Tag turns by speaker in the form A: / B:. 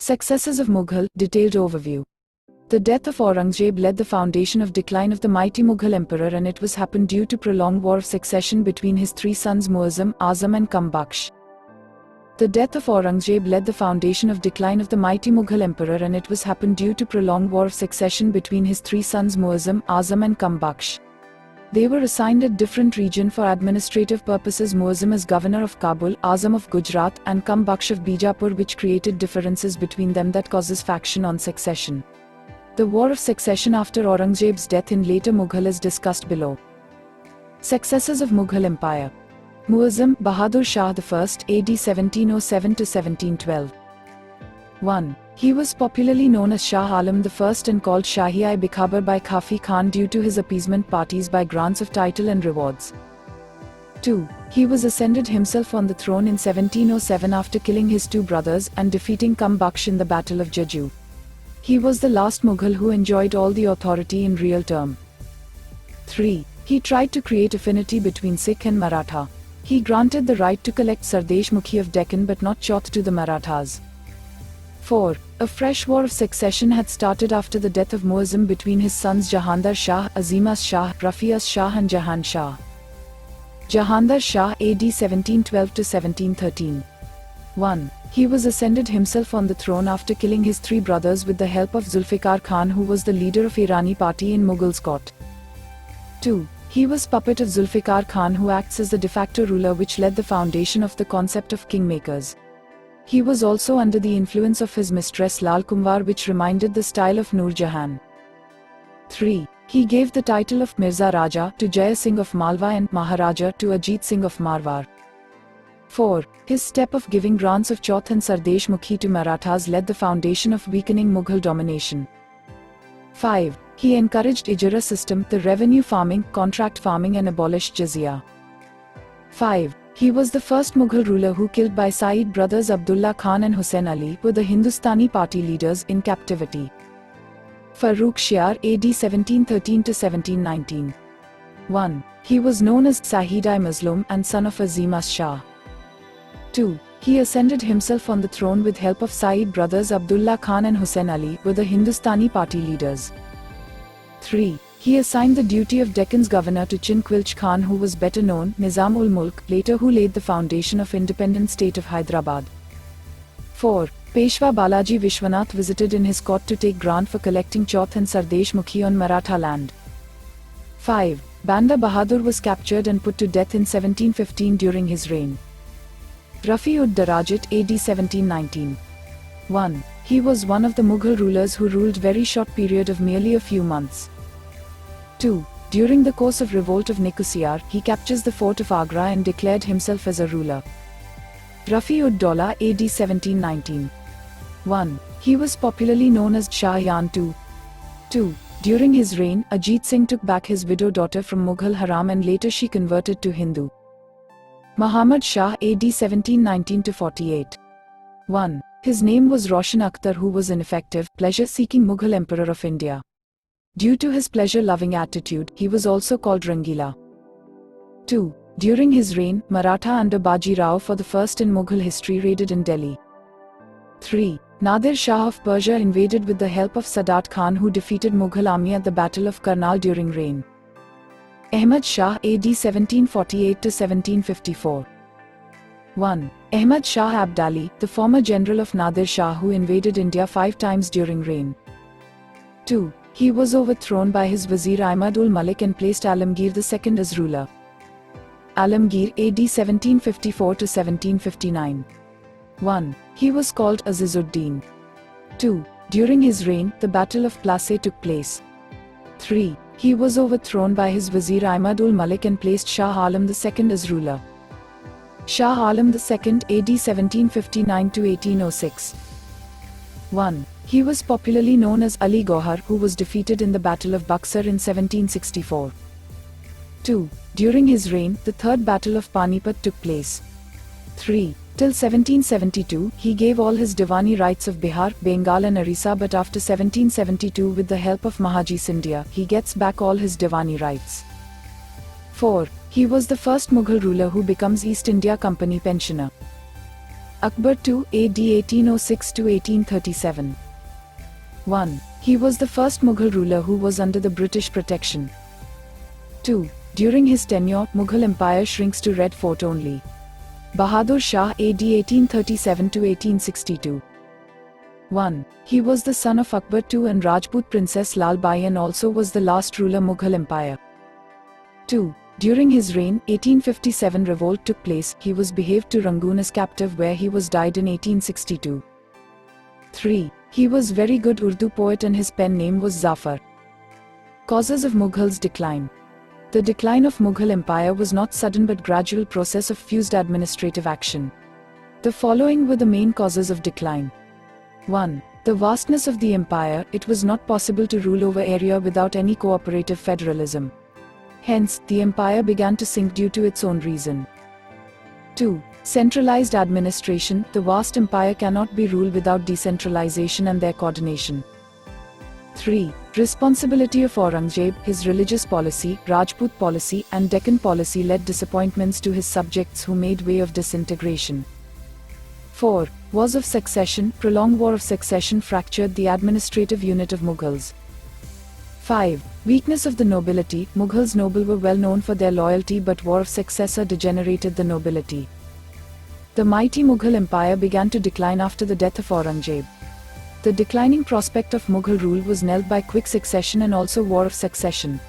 A: Successors of Mughal, detailed overview. The death of Aurangzeb led the foundation of decline of the mighty Mughal emperor, and it was happened due to prolonged war of succession between his three sons Muazzam, Azim and Kam Baksh. The death of Aurangzeb led the foundation of decline of the mighty Mughal emperor, and it was happened due to prolonged war of succession between his three sons Muazzam, Azim and Kam Baksh. They were assigned a different region for administrative purposes, Muazzam as governor of Kabul, Azam of Gujarat and Kam Baksh of Bijapur, which created differences between them that causes faction on succession. The war of succession after Aurangzeb's death in later Mughal is discussed below. Successors of Mughal Empire. Muazzam, Bahadur Shah I, AD 1707 to 1712. 1. He was popularly known as Shah Alam I and called Shahi-i Bekhabar by Khafi Khan due to his appeasement parties by grants of title and rewards. 2. He was ascended himself on the throne in 1707 after killing his two brothers and defeating Kam Baksh in the Battle of Jajau. He was the last Mughal who enjoyed all the authority in real term. 3. He tried to create affinity between Sikh and Maratha. He granted the right to collect Sardesh Mukhi of Deccan but not Chauth to the Marathas. 4. A fresh war of succession had started after the death of Muazzam between his sons Jahander Shah, Azim-us Shah, Rafi-us Shah and Jahan Shah. Jahander Shah, AD 1712 to 1713. 1. He was ascended himself on the throne after killing his three brothers with the help of Zulfikar Khan, who was the leader of Irani Party in Mughals Court. 2. He was puppet of Zulfikar Khan, who acts as the de facto ruler, which led the foundation of the concept of kingmakers. He was also under the influence of his mistress Lal Kumwar, which reminded the style of Noor Jahan. 3. He gave the title of Mirza Raja to Jaya Singh of Malwa and Maharaja to Ajit Singh of Marwar. 4. His step of giving grants of Chauth and Sardesh Mukhi to Marathas led the foundation of weakening Mughal domination. 5. He encouraged Ijara system, the revenue farming, contract farming and abolished jizya. 5. He was the first Mughal ruler who killed by Saeed brothers Abdullah Khan and Hussain Ali, were the Hindustani party leaders, in captivity. Farooq Shiar, AD 1713 to 1719. 1. He was known as Sahid-i Mazlum and son of Azim-us Shah. 2. He ascended himself on the throne with help of Saeed brothers Abdullah Khan and Hussain Ali, were the Hindustani party leaders. 3. He assigned the duty of Deccan's governor to Chinquilch Khan, who was better known Nizam-ul-Mulk, later who laid the foundation of independent state of Hyderabad. 4. Peshwa Balaji Vishwanath visited in his court to take grant for collecting Chauth and Sardesh Mukhi on Maratha land. 5. Banda Bahadur was captured and put to death in 1715 during his reign. Rafi-us Darajat, AD 1719. 1. He was one of the Mughal rulers who ruled very short period of merely a few months. 2. During the course of revolt of Nicosia, he captures the fort of Agra and declared himself as a ruler. Rafi-ud-Dawla, AD 1719. 1. He was popularly known as Shah Alam I. 2. During his reign, Ajit Singh took back his widow daughter from Mughal Haram and later she converted to Hindu. Muhammad Shah, AD 1719 to 48. 1. His name was Roshan Akhtar, who was ineffective, pleasure-seeking Mughal emperor of India. Due to his pleasure-loving attitude, he was also called Rangila. 2. During his reign, Maratha under Baji Rao for the first in Mughal history raided in Delhi. 3. Nadir Shah of Persia invaded with the help of Sadat Khan, who defeated Mughal army at the Battle of Karnal during reign. Ahmad Shah, AD 1748 to 1754. 1. Ahmad Shah Abdali, the former general of Nadir Shah, who invaded India 5 times during reign. 2. He was overthrown by his Wazir Ahmad-ul-Malik and placed Alamgir II as ruler. Alamgir, AD 1754 to 1759. 1. He was called Azizuddin. 2. During his reign, the Battle of Plassey took place. 3. He was overthrown by his Wazir Ahmad-ul-Malik and placed Shah Alam II as ruler. Shah Alam II, AD 1759 to 1806. 1. He was popularly known as Ali Gohar, who was defeated in the Battle of Buxar in 1764. 2. During his reign, the Third Battle of Panipat took place. 3. Till 1772, he gave all his Diwani rights of Bihar, Bengal and Orissa, but after 1772, with the help of Mahaji Scindia, he gets back all his Diwani rights. 4. He was the first Mughal ruler who becomes East India Company pensioner. Akbar II AD 1806 to 1837. 1. He was the first Mughal ruler who was under the British protection. 2. During his tenure, Mughal empire shrinks to Red Fort only. Bahadur Shah AD 1837 to 1862. 1. He was the son of Akbar II and Rajput princess Lal Bai and also was the last ruler Mughal empire. 2. During his reign, 1857 revolt took place, he was behaved to Rangoon as captive where he was died in 1862. 3. He was very good Urdu poet and his pen name was Zafar. Causes of Mughals' decline. The decline of Mughal empire was not sudden but gradual process of fused administrative action. The following were the main causes of decline. 1. The vastness of the empire, it was not possible to rule over area without any cooperative federalism. Hence, the empire began to sink due to its own reason. 2. Centralized administration, the vast empire cannot be ruled without decentralization and their coordination. 3. Responsibility of Aurangzeb, his religious policy, Rajput policy, and Deccan policy led disappointments to his subjects who made way of disintegration. 4. Wars of succession, prolonged war of succession fractured the administrative unit of Mughals. 5. Weakness of the nobility, Mughals noble were well known for their loyalty but war of successor degenerated the nobility. The mighty Mughal empire began to decline after the death of Aurangzeb. The declining prospect of Mughal rule was knelled by quick succession and also war of succession.